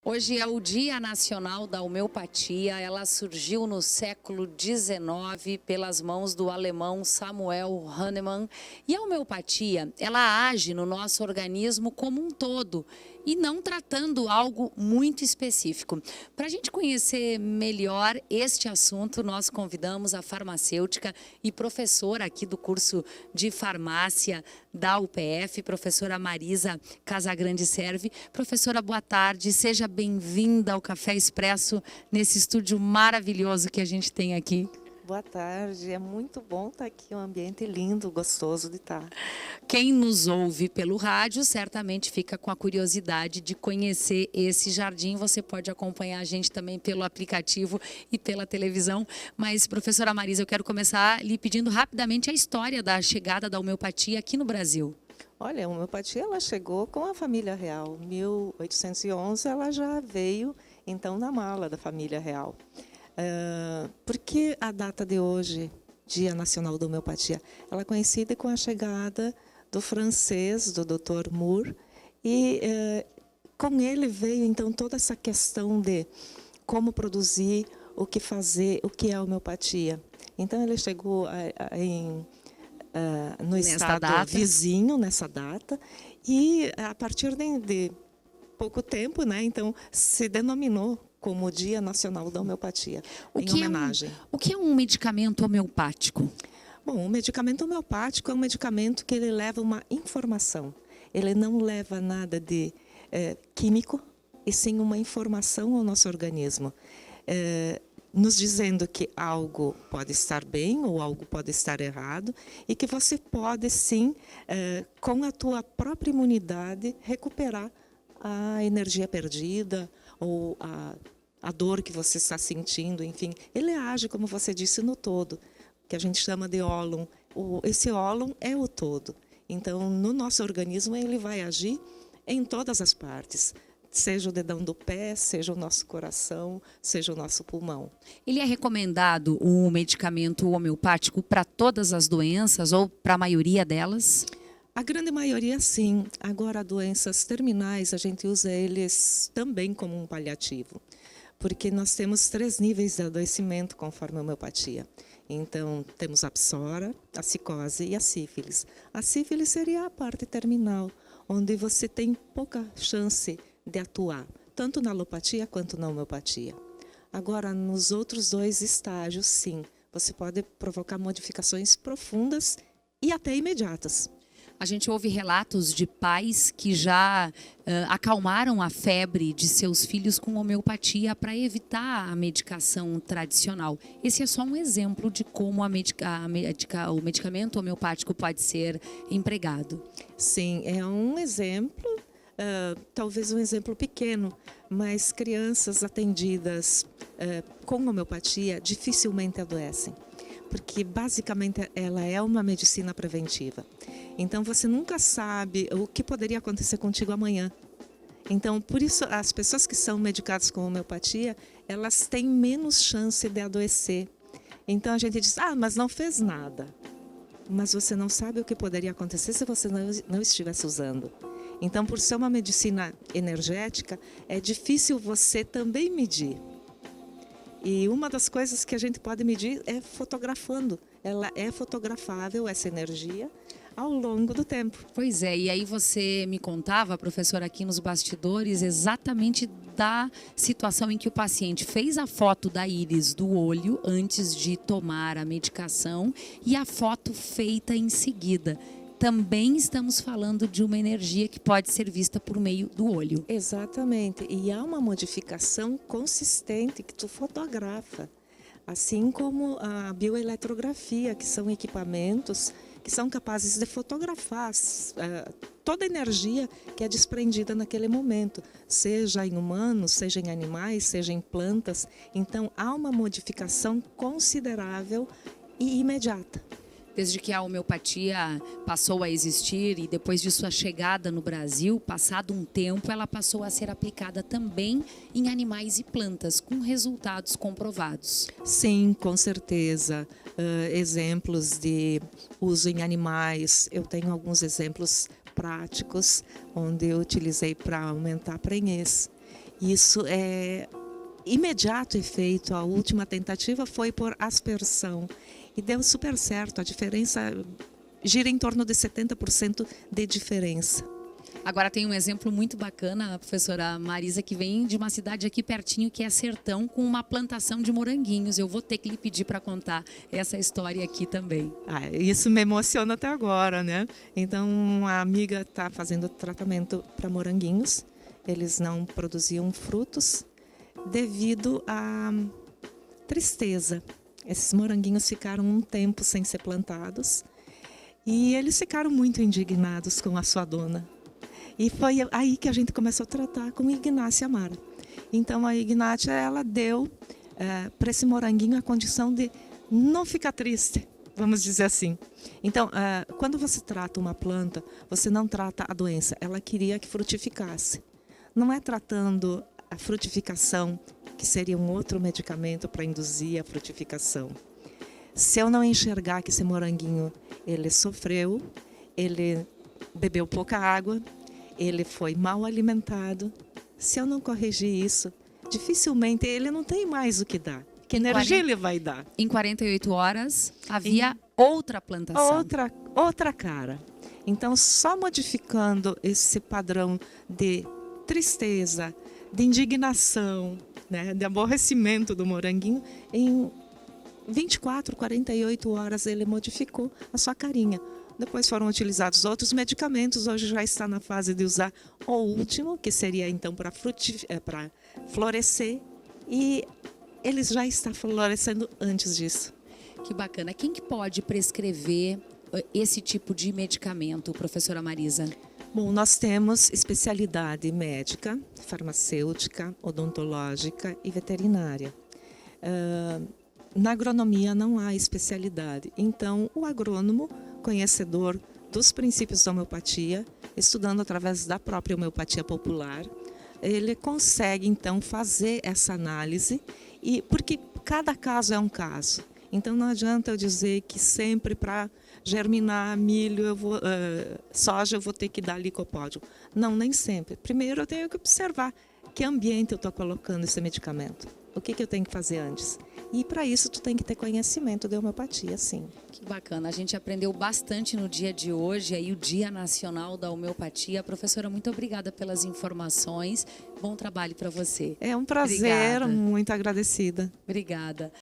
Hoje é o Dia Nacional da Homeopatia. Ela surgiu no século XIX pelas mãos do alemão Samuel Hahnemann. E a homeopatia, ela age no nosso organismo como um todo e não tratando algo muito específico. Para a gente conhecer melhor este assunto, nós convidamos a farmacêutica e professora aqui do curso de farmácia da UPF, professora Marisa Casagrande Serve. Professora, boa tarde, seja bem-vinda ao Café Expresso, nesse estúdio maravilhoso que a gente tem aqui. Boa tarde, é muito bom estar aqui, um ambiente lindo, gostoso de estar. Quem nos ouve pelo rádio certamente fica com a curiosidade de conhecer esse jardim. Você pode acompanhar a gente também pelo aplicativo e pela televisão. Mas, professora Marisa, eu quero começar lhe pedindo rapidamente a história da chegada da homeopatia aqui no Brasil. Olha, a homeopatia ela chegou com a família real. Em 1811 ela já veio, então, na mala da família real. Por que a data de hoje, Dia Nacional da Homeopatia? Ela é conhecida com a chegada do francês, do Dr. Moore, e com ele veio então toda essa questão de como produzir, o que fazer, o que é a homeopatia. Então ele chegou no estado vizinho nessa data, e a partir de pouco tempo, né, então se denominou como Dia Nacional da Homeopatia, em homenagem. O que é um medicamento homeopático? Bom, o medicamento homeopático é um medicamento que ele leva uma informação. Ele não leva nada de químico, e sim uma informação ao nosso organismo, nos dizendo que algo pode estar bem ou algo pode estar errado, e que você pode, sim, com a tua própria imunidade, recuperar a energia perdida ou a dor que você está sentindo, enfim. Ele age, como você disse, no todo, que a gente chama de ólon. Esse ólon é o todo. Então, no nosso organismo, ele vai agir em todas as partes, seja o dedão do pé, seja o nosso coração, seja o nosso pulmão. Ele é recomendado o medicamento homeopático para todas as doenças ou para a maioria delas? A grande maioria, sim. Agora, doenças terminais, a gente usa eles também como um paliativo, porque nós temos 3 níveis de adoecimento conforme a homeopatia. Então, temos a psora, a psicose e a sífilis. A sífilis seria a parte terminal, onde você tem pouca chance de atuar, tanto na alopatia quanto na homeopatia. Agora, nos outros 2 estágios, sim, você pode provocar modificações profundas e até imediatas. A gente ouve relatos de pais que já acalmaram a febre de seus filhos com homeopatia para evitar a medicação tradicional. Esse é só um exemplo de como o medicamento homeopático pode ser empregado. Sim, é um exemplo, talvez um exemplo pequeno, mas crianças atendidas com homeopatia dificilmente adoecem, porque basicamente ela é uma medicina preventiva. Então você nunca sabe o que poderia acontecer contigo amanhã. Então, por isso, as pessoas que são medicadas com homeopatia, elas têm menos chance de adoecer. Então a gente diz, mas não fez nada. Mas você não sabe o que poderia acontecer se você não estivesse usando. Então, por ser uma medicina energética, é difícil você também medir. E uma das coisas que a gente pode medir é fotografando. Ela é fotografável, essa energia, ao longo do tempo. Pois é, e aí você me contava, professora, aqui nos bastidores, exatamente da situação em que o paciente fez a foto da íris do olho antes de tomar a medicação e a foto feita em seguida. Também estamos falando de uma energia que pode ser vista por meio do olho. Exatamente, e há uma modificação consistente que tu fotografa, assim como a bioeletrografia, que são equipamentos que são capazes de fotografar toda a energia que é desprendida naquele momento, seja em humanos, seja em animais, seja em plantas. Então, há uma modificação considerável e imediata. Desde que a homeopatia passou a existir e depois de sua chegada no Brasil, passado um tempo, ela passou a ser aplicada também em animais e plantas, com resultados comprovados. Sim, com certeza. Exemplos de uso em animais, eu tenho alguns exemplos práticos, onde eu utilizei para aumentar a prenhez. Isso é imediato efeito. A última tentativa foi por aspersão e deu super certo. A diferença gira em torno de 70% de diferença. Agora tem um exemplo muito bacana, a professora Marisa, que vem de uma cidade aqui pertinho, que é Sertão, com uma plantação de moranguinhos. Eu vou ter que lhe pedir para contar essa história aqui também. Isso me emociona até agora, né? Então, a amiga está fazendo tratamento para moranguinhos. Eles não produziam frutos devido à tristeza. Esses moranguinhos ficaram um tempo sem ser plantados e eles ficaram muito indignados com a sua dona. E foi aí que a gente começou a tratar com Ignácia Amara. Então, a Ignácia, ela deu para esse moranguinho a condição de não ficar triste, vamos dizer assim. Então, quando você trata uma planta, você não trata a doença. Ela queria que frutificasse. Não é tratando a frutificação, que seria um outro medicamento para induzir a frutificação. Se eu não enxergar que esse moranguinho, ele sofreu, ele bebeu pouca água, ele foi mal alimentado, se eu não corrigir isso, dificilmente ele não tem mais o que dar. Que energia ele vai dar? Em 48 horas havia outra plantação. Outra cara. Então, só modificando esse padrão de tristeza, de indignação, né, de aborrecimento do moranguinho, em 24, 48 horas ele modificou a sua carinha. Depois foram utilizados outros medicamentos, hoje já está na fase de usar o último, que seria então para florescer, e ele já está florescendo antes disso. Que bacana. Quem que pode prescrever esse tipo de medicamento, professora Marisa? Bom, nós temos especialidade médica, farmacêutica, odontológica e veterinária. Na agronomia não há especialidade, então o agrônomo, conhecedor dos princípios da homeopatia, estudando através da própria homeopatia popular, ele consegue então fazer essa análise, e porque cada caso é um caso. Então não adianta eu dizer que sempre para germinar milho, soja, eu vou ter que dar licopódio. Não, nem sempre. Primeiro eu tenho que observar que ambiente eu estou colocando esse medicamento. O que eu tenho que fazer antes? E para isso tu tem que ter conhecimento de homeopatia, sim. Que bacana, a gente aprendeu bastante no dia de hoje, aí o Dia Nacional da Homeopatia. Professora, muito obrigada pelas informações. Bom trabalho para você. É um prazer, obrigada. Muito agradecida. Obrigada.